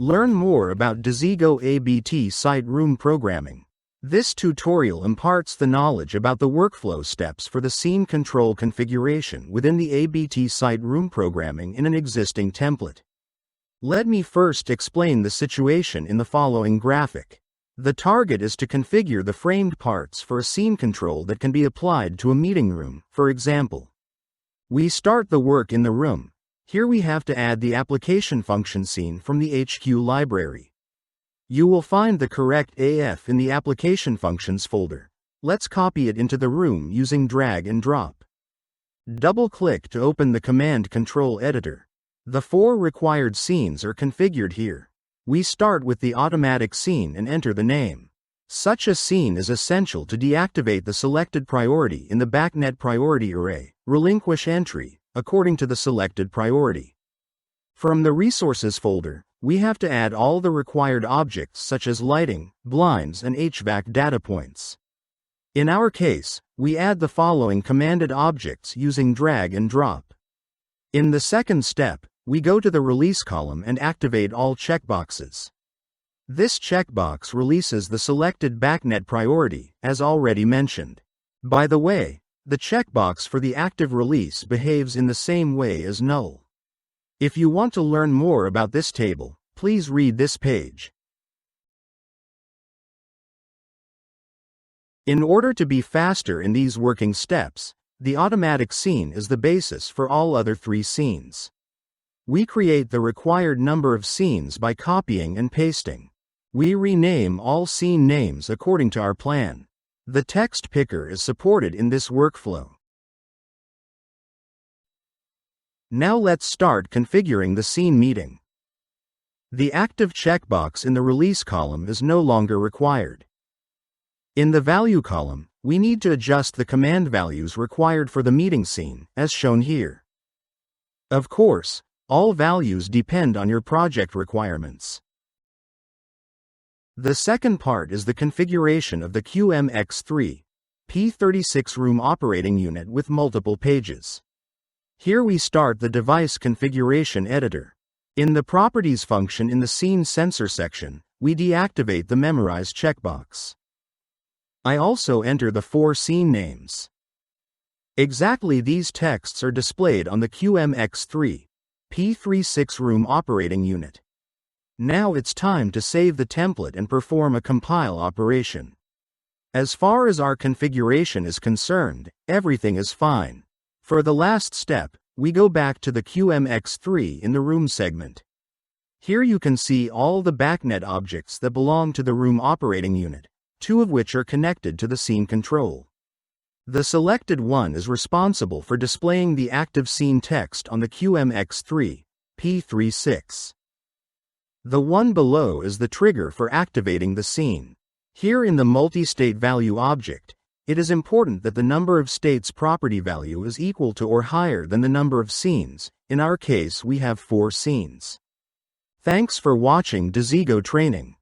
Learn more about Desigo ABT Site Room Programming. This tutorial imparts the knowledge about the workflow steps for the scene control configuration within the ABT Site Room Programming in an existing template. Let me first explain the situation in the following graphic. The target is to configure the framed parts for a scene control that can be applied to a meeting room, for example. We start the work in the room. Here we have to add the application function scene from the HQ library. You will find the correct AF in the application functions folder. Let's copy it into the room using drag and drop. Double-click to open the command control editor. The 4 required scenes are configured here. We start with the automatic scene and enter the name. Such a scene is essential to deactivate the selected priority in the BACnet priority array, relinquish entry, according to the selected priority. From the Resources folder, we have to add all the required objects such as lighting, blinds and HVAC data points. In our case, we add the following commanded objects using drag and drop. In the second step, we go to the Release column and activate all checkboxes. This checkbox releases the selected BACnet priority, as already mentioned. By the way, the checkbox for the active release behaves in the same way as null. If you want to learn more about this table, please read this page. In order to be faster in these working steps, the automatic scene is the basis for all other 3 scenes. We create the required number of scenes by copying and pasting. We rename all scene names according to our plan. The text picker is supported in this workflow. Now let's start configuring the scene meeting. The active checkbox in the Release column is no longer required. In the Value column, we need to adjust the command values required for the meeting scene, as shown here. Of course, all values depend on your project requirements. The second part is the configuration of the QMX3 P36 room operating unit with multiple pages. Here we start the device configuration editor. In the Properties function in the Scene Sensor section, we deactivate the Memorize checkbox. I also enter the 4 scene names. Exactly these texts are displayed on the QMX3 P36 room operating unit. Now it's time to save the template and perform a compile operation. As far as our configuration is concerned, everything is fine. For the last step, we go back to the QMX3 in the room segment. Here you can see all the BACnet objects that belong to the room operating unit, 2 of which are connected to the scene control. The selected one is responsible for displaying the active scene text on the QMX3 P36. The one below is the trigger for activating the scene. Here in the multi-state value object, it is important that the number of states property value is equal to or higher than the number of scenes. In our case we have 4 scenes. Thanks for watching Desigo training.